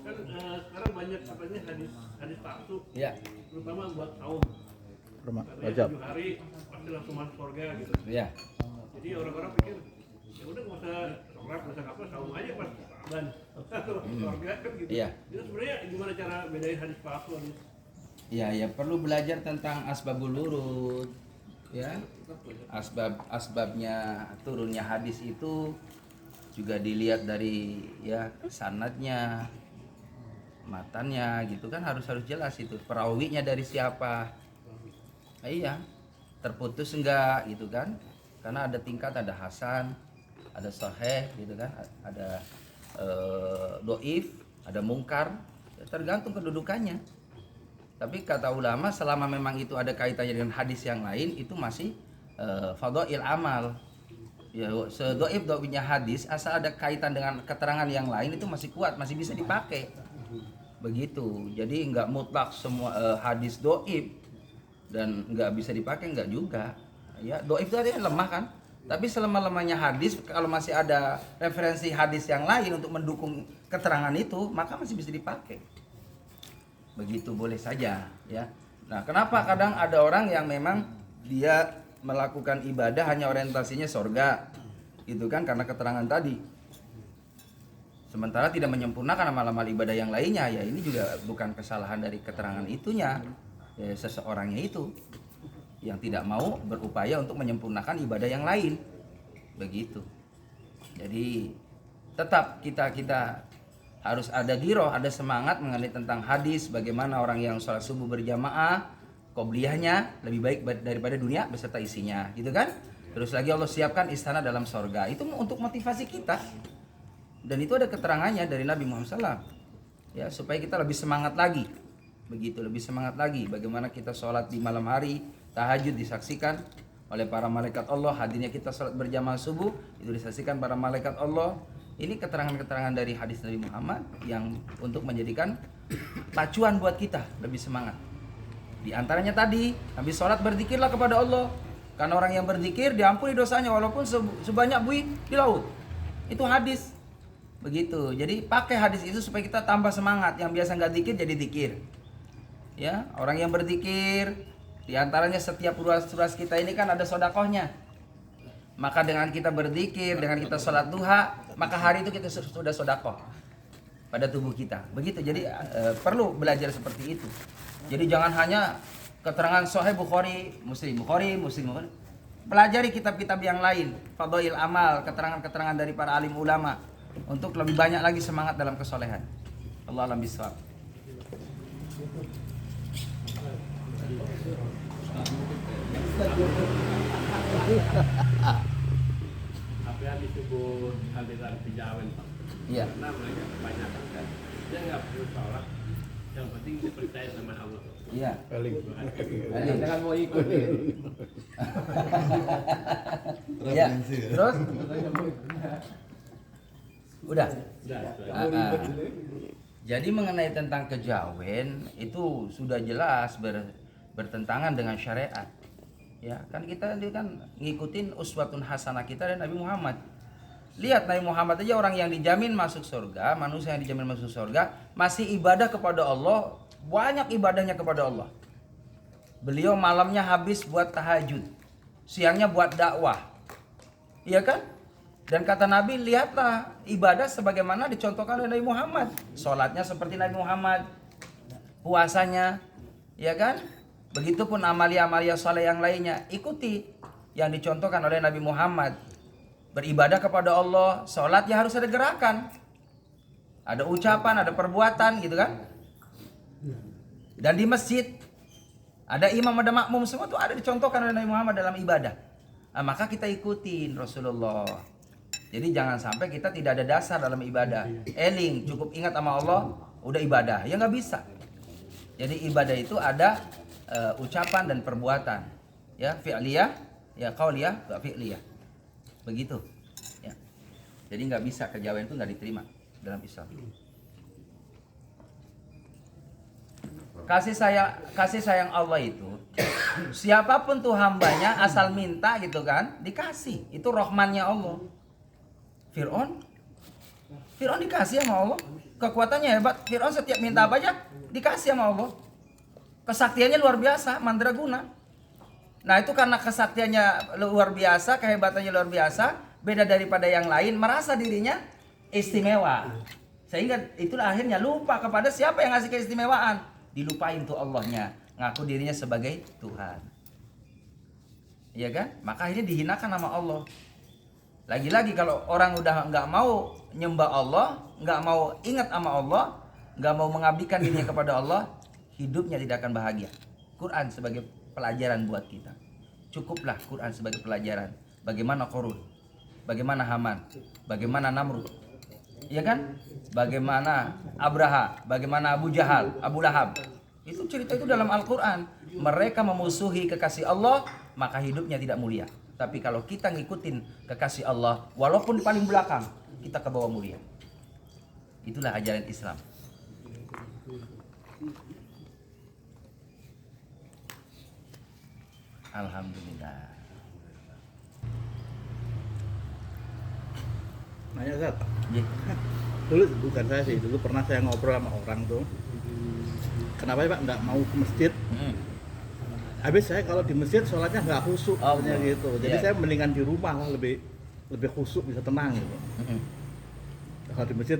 Kan sekarang banyak katanya hadis palsu. Ya. Terutama buat kaum. Rumah Katanya Rajab. 7 hari pasti langsung masuk surga gitu. Ya. Jadi orang-orang pikir ya udah nggak usah sholat, nggak usah apa, saum aja pas Ramadan. Surga kan gitu. Iya. Itu sebenarnya gimana cara bedain hadis palsu hadis? Ya perlu belajar tentang asbabul wurud. Ya. Asbabnya turunnya hadis itu juga dilihat dari ya sanadnya, matannya gitu kan harus jelas itu. Perawinya dari siapa? Iya. Terputus enggak gitu kan? Karena ada tingkat, ada hasan, ada sahih gitu kan, ada doif, ada mungkar, ya, tergantung kedudukannya. Tapi kata ulama selama memang itu ada kaitannya dengan hadis yang lain itu masih fadhail amal. Ya sedoif doifnya hadis asal ada kaitan dengan keterangan yang lain itu masih kuat, masih bisa dipakai. Begitu. Jadi enggak mutlak semua hadis doif dan enggak bisa dipakai, enggak juga. Ya, doif itu artinya lemah kan? Tapi selama-lamanya hadis kalau masih ada referensi hadis yang lain untuk mendukung keterangan itu, maka masih bisa dipakai. Begitu boleh saja, ya. Nah, kenapa kadang ada orang yang memang dia melakukan ibadah hanya orientasinya surga, gitu kan? Karena keterangan tadi. Sementara tidak menyempurnakan amal-amal ibadah yang lainnya, ya ini juga bukan kesalahan dari keterangan itunya, ya, seseorangnya itu yang tidak mau berupaya untuk menyempurnakan ibadah yang lain, begitu. Jadi tetap kita harus ada giroh, ada semangat mengenai tentang hadis, bagaimana orang yang sholat subuh berjamaah, qobliyahnya lebih baik daripada dunia beserta isinya, gitu kan? Terus lagi Allah siapkan istana dalam sorga, itu untuk motivasi kita. Dan itu ada keterangannya dari Nabi Muhammad SAW, ya supaya kita lebih semangat lagi, begitu, lebih semangat lagi. Bagaimana kita sholat di malam hari, tahajud disaksikan oleh para malaikat Allah, hadirnya kita sholat berjamaah subuh itu disaksikan para malaikat Allah. Ini keterangan-keterangan dari hadis Nabi Muhammad yang untuk menjadikan pacuan buat kita lebih semangat. Di antaranya tadi, habis sholat berzikirlah kepada Allah, karena orang yang berzikir diampuni dosanya walaupun sebanyak buih di laut. Itu hadis. Begitu. Jadi pakai hadis itu supaya kita tambah semangat. Yang biasa nggak zikir jadi zikir. Ya, orang yang berzikir di antaranya setiap ruas kita ini kan ada sodakohnya. Maka dengan kita berzikir, dengan kita sholat duha, maka hari itu kita sudah sodakoh pada tubuh kita. Begitu. Jadi perlu belajar seperti itu. Jadi jangan hanya keterangan Sahih Bukhari, Muslim. Pelajari kitab-kitab yang lain, fadhail amal, keterangan-keterangan dari para alim ulama untuk lebih banyak lagi semangat dalam kesolehan. Allah alam bisawab. Apa yang disebut aliran pijawan, Pak? Iya. Karena mereka kebanyakan kan dia nggak perlu sholat, yang penting dia percaya sama Allah. Iya. Paling. Jangan mau ikut. Ya. Terus? Udah. Jadi mengenai tentang kejawen itu sudah jelas bertentangan dengan syariat. Ya, kan kita kan ngikutin uswatun hasanah kita dan Nabi Muhammad. Lihat Nabi Muhammad aja orang yang dijamin masuk surga, manusia yang dijamin masuk surga, masih ibadah kepada Allah, banyak ibadahnya kepada Allah. Beliau malamnya habis buat tahajud, siangnya buat dakwah. Iya kan? Dan kata Nabi, lihatlah ibadah sebagaimana dicontohkan oleh Nabi Muhammad. Sholatnya seperti Nabi Muhammad, puasanya, ya kan? Begitupun amalia-amalia saleh yang lainnya, ikuti yang dicontohkan oleh Nabi Muhammad. Beribadah kepada Allah, sholat ya harus ada gerakan, ada ucapan, ada perbuatan, gitu kan? Dan di masjid ada imam, ada makmum, semua itu ada dicontohkan oleh Nabi Muhammad dalam ibadah. Nah, maka kita ikutin Rasulullah. Jadi jangan sampai kita tidak ada dasar dalam ibadah. Eling, cukup ingat sama Allah, udah ibadah. Ya nggak bisa. Jadi ibadah itu ada ucapan dan perbuatan. Ya, fi'liyah, ya qauliyah, wa fi'liyah. Begitu. Ya. Jadi nggak bisa, kejawen itu nggak diterima dalam Islam. Kasih sayang Allah itu siapapun tuh hambanya asal minta gitu kan, dikasih. Itu rahmannya Allah. Fir'aun Fir'aun dikasih sama Allah. Kekuatannya hebat. Fir'aun setiap minta apa aja dikasih sama Allah. Kesaktiannya luar biasa, mandraguna. Nah itu karena kesaktiannya luar biasa, kehebatannya luar biasa, beda daripada yang lain, merasa dirinya istimewa. Sehingga itulah akhirnya lupa kepada siapa yang ngasih keistimewaan. Dilupain tuh Allahnya, ngaku dirinya sebagai Tuhan. Iya kan? Maka akhirnya dihinakan sama Allah. Lagi-lagi kalau orang udah nggak mau nyembah Allah, nggak mau ingat sama Allah, nggak mau mengabdikan dirinya kepada Allah, hidupnya tidak akan bahagia. Quran sebagai pelajaran buat kita. Cukuplah Quran sebagai pelajaran. Bagaimana Qarun, bagaimana Haman, bagaimana Namrud, ya kan? Bagaimana Abraha, bagaimana Abu Jahal, Abu Lahab. Itu cerita itu dalam Al-Quran. Mereka memusuhi kekasih Allah, maka hidupnya tidak mulia. Tapi kalau kita ngikutin kekasih Allah, walaupun di paling belakang, kita ke bawah mulia. Itulah ajaran Islam. Alhamdulillah. Nanya Zat, Ya. dulu bukan saya sih, dulu pernah saya ngobrol sama orang tuh. Kenapa ya Pak nggak mau ke masjid? Habis saya kalau di masjid sholatnya nggak khusyuk, katanya gitu. Jadi saya mendingan di rumah lah, lebih khusyuk, bisa tenang gitu. Kalau di masjid,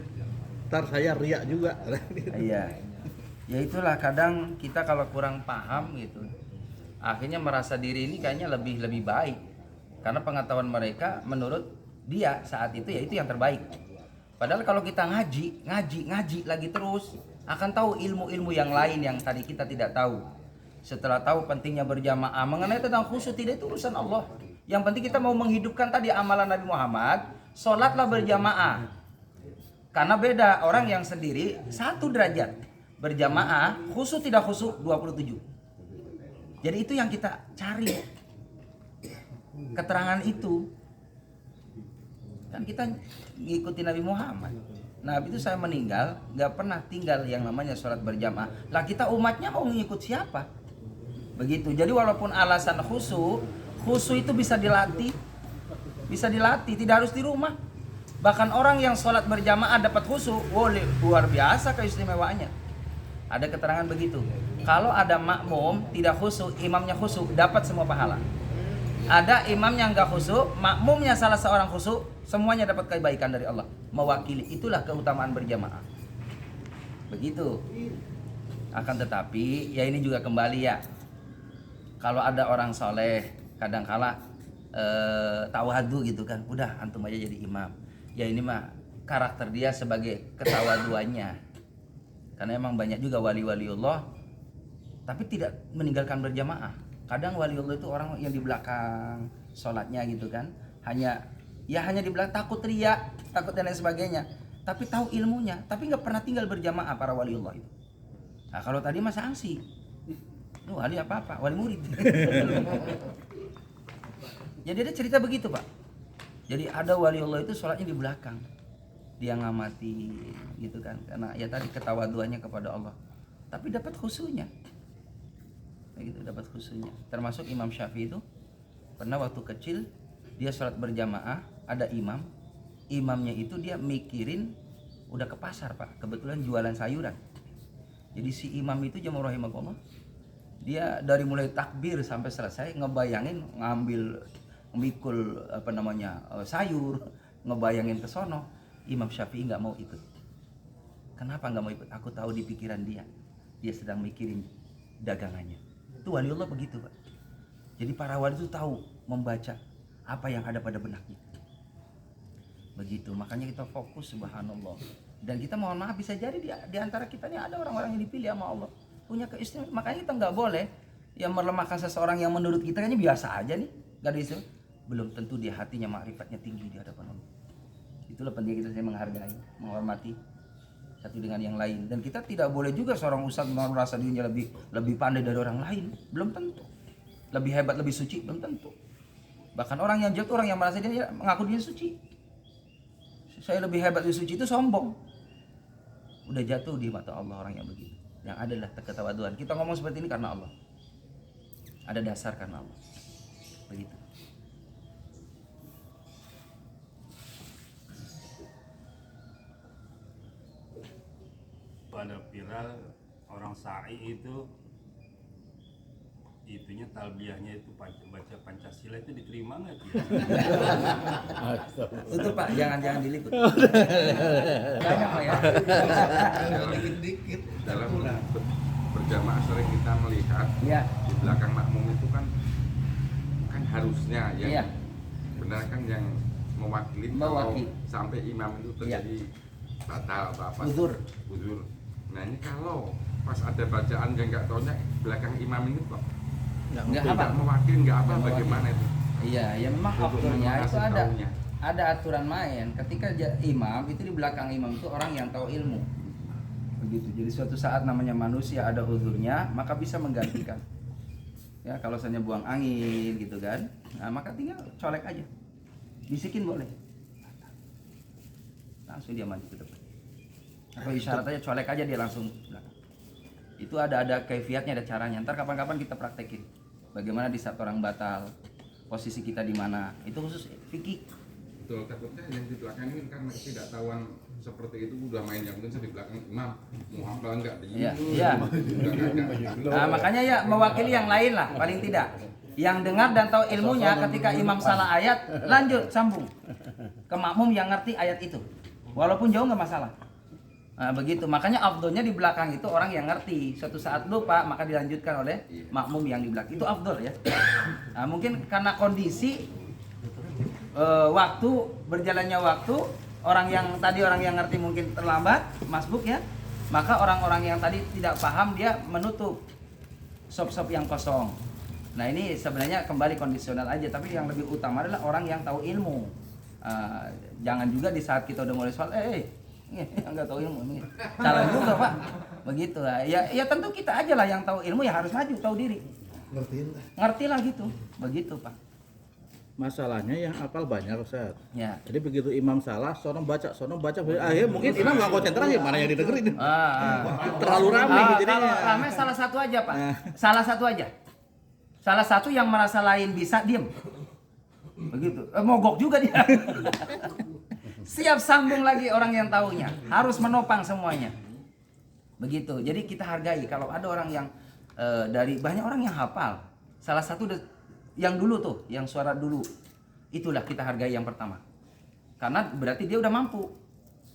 ntar saya riak juga. Iya. Ya itulah kadang kita kalau kurang paham gitu, akhirnya merasa diri ini kayaknya lebih baik karena pengetahuan mereka menurut dia saat itu ya itu yang terbaik. Padahal kalau kita ngaji lagi terus akan tahu ilmu-ilmu yang lain yang tadi kita tidak tahu. Setelah tahu pentingnya berjamaah mengenai tentang khusyuk, tidak itu urusan Allah. Yang penting kita mau menghidupkan tadi amalan Nabi Muhammad, sholatlah berjamaah. Karena beda orang yang sendiri 1 derajat, berjamaah khusyuk tidak khusyuk 27. Jadi itu yang kita cari, keterangan itu. Kan kita ngikutin Nabi Muhammad. Nabi itu saya meninggal, nggak pernah tinggal yang namanya sholat berjamaah. Lah kita umatnya mau ngikut siapa? Begitu. Jadi walaupun alasan khusyuk itu bisa dilatih, tidak harus di rumah. Bahkan orang yang sholat berjamaah dapat khusyuk, luar biasa keistimewaannya. Ada keterangan begitu. Kalau ada makmum tidak khusyuk, imamnya khusyuk, dapat semua pahala. Ada imam yang nggak khusyuk, makmumnya salah seorang khusyuk, semuanya dapat kebaikan dari Allah. Mewakili, itulah keutamaan berjamaah. Begitu. Akan tetapi, ya ini juga kembali ya. Kalau ada orang soleh, kadangkala tawadu gitu kan, udah antum aja jadi imam. Ya ini mah karakter dia sebagai ketawaduannya. Karena emang banyak juga wali-waliullah, tapi tidak meninggalkan berjamaah. Kadang waliullah itu orang yang di belakang sholatnya gitu kan, hanya di belakang, takut riak, takut dan lain sebagainya, tapi tahu ilmunya, tapi nggak pernah tinggal berjamaah para waliullah itu. Nah kalau tadi mah sanksi, wali apa wali murid. Jadi ada cerita begitu Pak. Jadi ada waliullah itu sholatnya di belakang, dia ngamati gitu kan, karena ya tadi ketawaduannya kepada Allah, tapi dapat khusyuknya. Gitu, dapat khusyuknya. Termasuk Imam Syafi'i itu pernah waktu kecil dia sholat berjamaah, ada imamnya itu dia mikirin udah ke pasar Pak, kebetulan jualan sayuran. Jadi si imam itu jamaah rahimahullah, dia dari mulai takbir sampai selesai ngebayangin mikul sayur, ngebayangin ke sono. Imam Syafi'i nggak mau ikut. Kenapa nggak mau ikut? Aku tahu di pikiran dia sedang mikirin dagangannya. Itu waliullah begitu Pak. Jadi para wali itu tahu membaca apa yang ada pada benaknya. Begitu, makanya kita fokus subhanallah. Dan kita mohon maaf bisa jadi di antara kita ini ada orang-orang yang dipilih sama Allah, punya keistimewaan. Makanya kita nggak boleh yang melemahkan seseorang yang menurut kita kayaknya biasa aja nih, nggak ada istimewa. Belum tentu dia hatinya ma'rifatnya tinggi di hadapan Allah. Itulah penting kita menghargai, menghormati satu dengan yang lain. Dan kita tidak boleh juga seorang ustadz merasa dirinya lebih pandai dari orang lain, belum tentu. Lebih hebat, lebih suci, belum tentu. Bahkan orang yang jatuh, orang yang merasa dia mengaku dia suci, saya lebih hebat, lebih suci, itu sombong. Udah jatuh di mata Allah orang yang begitu. Yang adalah ketawaduan. Kita ngomong seperti ini karena Allah, ada dasar karena Allah. Begitu. ada viral orang sa'i itu itunya talbiyahnya itu baca Pancasila itu diterima nggak dia? Tutup Pak, jangan diliput. Banyak Pak ya. Dalam berjamaah sering kita melihat Iya. di belakang makmum itu kan harusnya yang Iya. benar kan yang mewakili kalau sampai imam itu terjadi batal atau apa Uzur. Nah ini kalau pas ada bacaan yang nggak taunya belakang imam ini kok Nggak hafal. mewakili nggak apa bagaimana itu? Iya, ya memang Untuk afdolnya itu mengasih ada taunya. aturan main. Ketika imam itu di belakang imam itu orang yang tahu ilmu. Begitu. Jadi suatu saat namanya manusia ada uzurnya, maka bisa menggantikan. Ya, kalau misalnya buang angin gitu kan. Nah, maka tinggal colek aja. Bisikin boleh. Langsung dia maju ke depan. Atau isyarat aja, colek aja dia langsung belakang. Itu ada kaifiatnya, ada caranya. Ntar kapan-kapan kita praktekin. Bagaimana di saat orang batal, posisi kita di mana. Itu khusus fikih. Betul, takutnya yang di belakang ini karena ketidaktahuan seperti itu udah main yang mungkin di belakang imam mau hafal enggak Iya, iya. Nah, makanya ya mewakili yang lain lah paling tidak. Yang dengar dan tahu ilmunya ketika imam salah ayat, lanjut sambung ke makmum yang ngerti ayat itu. Walaupun jauh nggak masalah. Nah, begitu. Makanya afdolnya di belakang itu orang yang ngerti. Suatu saat lupa maka dilanjutkan oleh makmum yang di belakang. Itu afdol ya. Nah, mungkin karena kondisi waktu berjalannya waktu, orang yang ngerti mungkin terlambat masbuk ya, maka orang-orang yang tadi tidak paham dia menutup sop-sop yang kosong. Nah ini sebenarnya kembali kondisional aja, tapi yang lebih utama adalah orang yang tahu ilmu. Jangan juga di saat kita udah mulai sholat, nggak tahu ilmu, salah juga Pak. Begitu ya tentu kita aja lah yang tahu ilmu ya harus maju, tahu diri. Ngertilah gitu, begitu Pak. Masalahnya yang hafal banyak Ustaz. Ya. Jadi begitu imam salah, sono baca, akhirnya mungkin imam nggak konsentrasi mana yang didengerin. Terlalu ramai gitu Kalau ramai salah satu aja Pak. Salah satu aja. Salah satu yang merasa lain bisa diem. Begitu. Mogok juga dia. Siap sambung lagi orang yang taunya. Harus menopang semuanya. Begitu. Jadi kita hargai kalau ada orang yang dari banyak orang yang hafal. Salah satu yang dulu tuh, yang suara dulu. Itulah kita hargai yang pertama. Karena berarti dia udah mampu.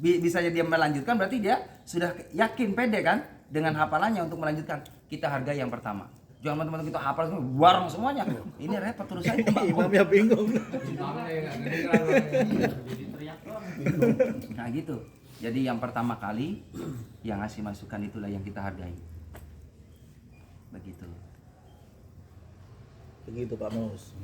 Bisa dia melanjutkan berarti dia sudah yakin pede kan dengan hafalannya untuk melanjutkan. Kita hargai yang pertama. Jangan teman-teman kita hafal semua bareng semuanya. Ini repot terus aja. Imamnya bingung. Nah gitu. Jadi yang pertama kali yang ngasih masukan itulah yang kita hargai. Begitu. Begitu Pak Mus.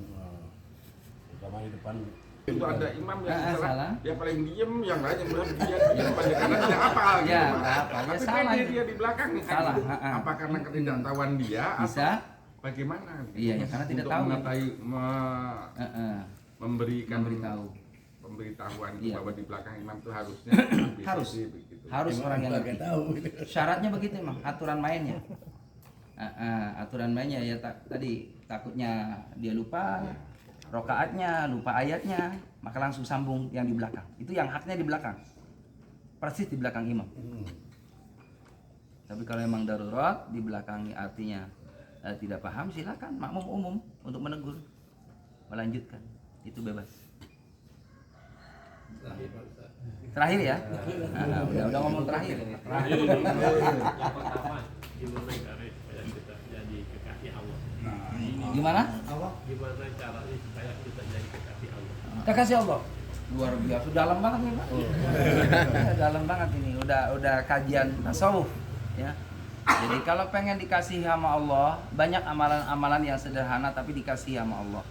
Pertama di depan itu ada imam yang salah. dia paling diem, yang lain yang benar dia karena tidak apa gitu. Ya, apa? Ya, Tapi salah. dia di belakang Salah. apa karena ketidaktahuan dia Bisa. atau bagaimana? Iya, ya, karena tidak untuk tahu. memberikan Memberitahu. pemberitahuan Iya. bahwa di belakang imam itu harusnya Harus. begitu. Harus orang yang ngerti. Syaratnya begitu emang, aturan mainnya. Aturan mainnya ya tadi takutnya dia lupa rokaatnya, lupa ayatnya, maka langsung sambung yang di belakang. Itu yang haknya di belakang. Persis di belakang imam. Tapi kalau memang darurat di belakang artinya tidak paham, silakan makmum umum untuk menegur, melanjutkan. Itu bebas. Terakhir ya. Udah ngomong terakhir. yang pertama gimana cara supaya kita jadi kekasih Allah. Gimana? Gimana caranya supaya kita jadi kekasih Allah. Kekasih Allah. Luar biasa, dalam banget nih Pak. Dalam banget ini, udah kajian tasawuf ya. Jadi kalau pengen dikasihi sama Allah, banyak amalan-amalan yang sederhana tapi dikasihi sama Allah.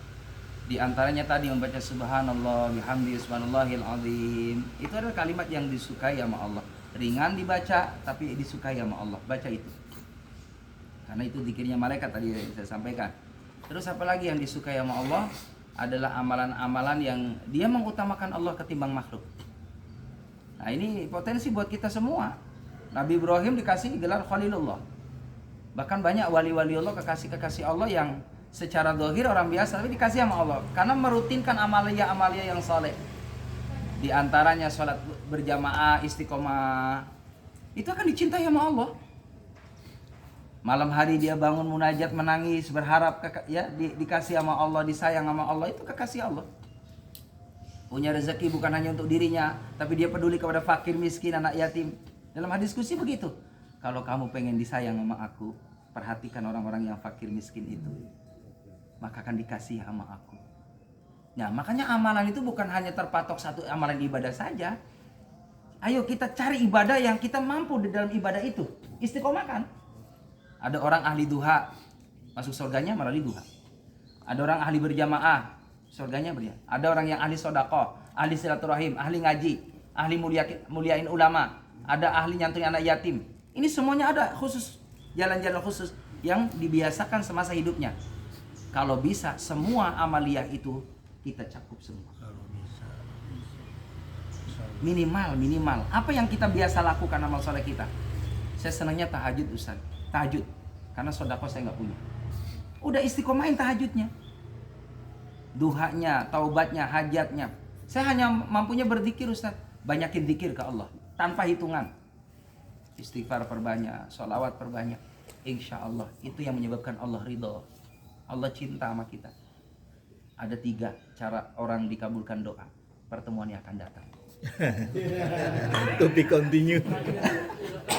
Di antaranya tadi membaca subhanallah bihamdi subhanallahil azim. Itu adalah kalimat yang disukai sama Allah. Ringan dibaca tapi disukai sama Allah. Baca itu. Karena itu zikirnya malaikat tadi saya sampaikan. Terus apa lagi yang disukai sama Allah adalah amalan-amalan yang dia mengutamakan Allah ketimbang makhluk. Nah, ini potensi buat kita semua. Nabi Ibrahim dikasih gelar Khalilullah. Bahkan banyak wali-wali Allah, kekasih-kekasih Allah yang secara zahir orang biasa tapi dikasih sama Allah karena merutinkan amalia-amalia yang saleh. Di antaranya sholat berjamaah, istiqomah, itu akan dicintai sama Allah. Malam hari dia bangun munajat, menangis, berharap dikasih sama Allah, disayang sama Allah, itu kekasih Allah. Punya rezeki bukan hanya untuk dirinya, tapi dia peduli kepada fakir, miskin, anak yatim. Dalam hadis qudsi begitu. Kalau kamu pengen disayang sama aku, perhatikan orang-orang yang fakir miskin itu, maka akan dikasih sama aku. Nah, makanya amalan itu bukan hanya terpatok satu amalan ibadah saja. Ayo kita cari ibadah yang kita mampu di dalam ibadah itu. Istiqomah kan? Ada orang ahli duha, masuk surganya melalui duha. Ada orang ahli berjamaah, surganya berjamaah. Ada orang yang ahli sedekah, ahli silaturahim, ahli ngaji, ahli muliain ulama. Ada ahli nyantuni anak yatim. Ini semuanya ada khusus, jalan-jalan khusus yang dibiasakan semasa hidupnya. Kalau bisa semua amaliyah itu kita cakup semua. Minimal. Apa yang kita biasa lakukan amal soleh kita? Saya senangnya tahajud, Ustaz. Tahajud. Karena sedekah saya nggak punya. Udah istiqomahin tahajudnya. Duhanya, taubatnya, hajatnya. Saya hanya mampunya berzikir, Ustaz. Banyakin zikir ke Allah. Tanpa hitungan. Istighfar perbanyak, sholawat perbanyak. Insya Allah. Itu yang menyebabkan Allah ridho. Allah cinta sama kita. Ada 3 cara orang dikabulkan doa. Pertemuan yang akan datang. To be continue.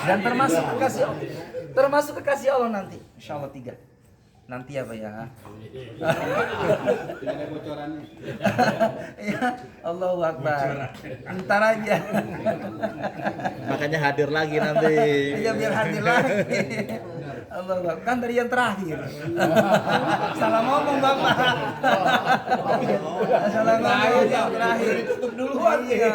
Dan termasuk kekasih Allah nanti. Insya Allah 3. Nanti apa ya? Tidak ada bocorannya. Ya, Allahu Akbar. Ntar aja. Makanya hadir lagi nanti. Iya biar hadir lagi. Allah Akbar. Kan dari yang terakhir. Salah ngomong Bapak. Salah ngomong yang terakhir. Tutup duluan. Iya.